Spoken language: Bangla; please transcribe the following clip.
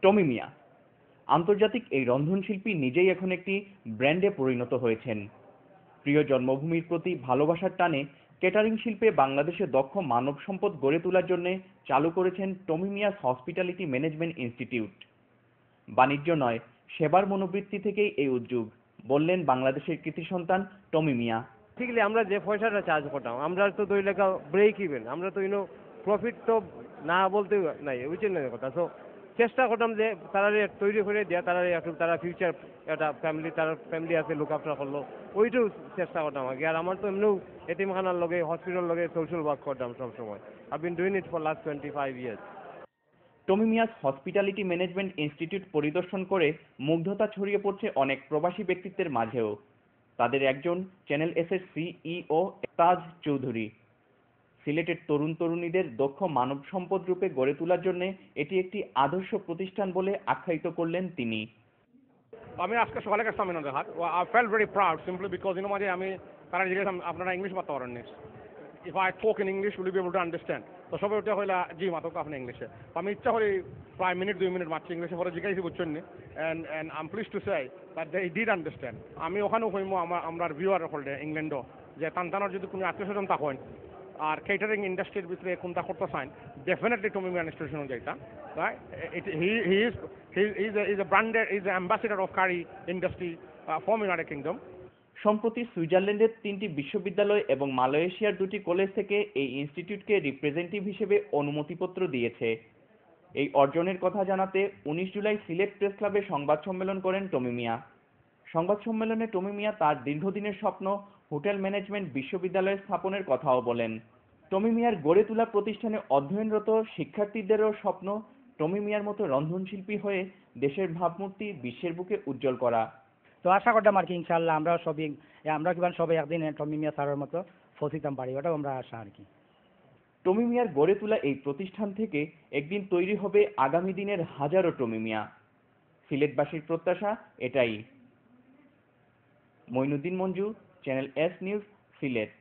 টমি মিয়া আন্তর্জাতিক এই রন্ধনশিল্পী নিজেই এখন একটি ব্র্যান্ডে পরিণত হয়েছেন। প্রিয় জন্মভূমির প্রতি ভালোবাসার টানে কেটারিং শিল্পে বাংলাদেশে দক্ষ মানব সম্পদ গড়ে তোলার জন্য চালু করেছেন টমি মিয়াস হসপিটালিটি ম্যানেজমেন্ট ইনস্টিটিউট। বাণিজ্য নয়, সেবার মনোবৃত্তি থেকেই এই উদ্যোগ, বললেন বাংলাদেশের কৃতি সন্তান টমি মিয়া। বেসিক্যালি আমরা যে পয়সাটা চার্জ করতাম আমরা তো দুই লেখা ব্রেক ইভেন, আমরা তো প্রফিট তো না বলতে নাই, বুঝছেন না কথা। তো চেষ্টা করতাম যে তারা তৈরি করে দেওয়া, তারা ফিউচার একটা ফ্যামিলি, তার ফ্যামিলি আছে লুক আফটার করলো, ওইটাও চেষ্টা করতাম আগে। আর আমার তো এমনিও এতিমখানার লগে হসপিটাল লগে সোশ্যাল ওয়ার্ক করতাম সবসময়। I been doing it for last 25 years. Tommy Miah's hospitality management institute পরিদর্শন করে মুগ্ধতা ছড়িয়ে পড়ছে অনেক প্রবাসী ব্যক্তিত্বের মাঝেও। তাদের একজন চ্যানেল এস এর সিইও তাজ চৌধুরী। সিলেটের তরুণ তরুণীদের দক্ষ মানব সম্পদ রূপে গড়ে তোলার জন্য এটি একটি আদর্শ প্রতিষ্ঠান বলে আখ্যায়িত করলেন তিনি। আমি আজকে সকালে গেছিলাম ইনাদের হাত। I felt very proud simply because মাঝে আমি তারা জিজ্ঞেস আপনারা ইংলিশ পারতে পারেন নি। If I talk in English will be able to understand. তো সবাই ওটা হইলা জি মাতক আপনি ইংলিশে। তো আমি ইচ্ছা করি প্রায় মিনিট 2 মিনিট মারছি ইংলিশে, পরে জিজ্ঞাসি বুঝছেন নি। And I am please to say that they did understand. আমি ওখানেও হইমো আমরা ভিউয়ার হলডে ইংল্যান্ডও যে তান্তানোর যদি কোনো আত্মীয় স্বজন তা হয় আর কেটারিং ইন্ডাস্ট্রির ভিতরে কোনটা করতে চান, ডেফিনেটলি টমি মিয়া ইনস্টিটিউশন যাইতা। He is a branded, is a ambassador of curry industry from United Kingdom. সম্প্রতি সুইজারল্যান্ডের 3টি বিশ্ববিদ্যালয় এবং মালয়েশিয়ার 2টি কলেজ থেকে এই ইনস্টিটিউটকে রিপ্রেজেন্টেটিভ হিসেবে অনুমতিপত্র দিয়েছে। এই অর্জনের কথা জানাতে 19 জুলাই সিলেট প্রেস ক্লাবে সংবাদ সম্মেলন করেন টমি মিয়া। সংবাদ সম্মেলনে টমি মিয়া তার দীর্ঘদিনের স্বপ্ন হোটেল ম্যানেজমেন্ট বিশ্ববিদ্যালয় স্থাপনের কথাও বলেন। টমি মিয়ার গড়ে তোলা প্রতিষ্ঠানে অধ্যয়নরত শিক্ষার্থীদেরও স্বপ্ন টমি মিয়ার মতো রন্ধনশিল্পী হয়ে দেশের ভাবমূর্তি বিশ্বের বুকে উজ্জ্বল করা। তো আশা করতাম আর কি ইনশাল্লাহ আমরা কিভাবে সবাই একদিন টমি মিয়া স্যারের মতো ফসিতাম পারি, ওটাও আমরা আশা আর কি। টমি মিয়ার গড়ে তোলা এই প্রতিষ্ঠান থেকে একদিন তৈরি হবে আগামী দিনের হাজারো টমি মিয়া। সিলেটবাসীর প্রত্যাশা এটাই। Moinuddin Manju, channel S news, Sylhet.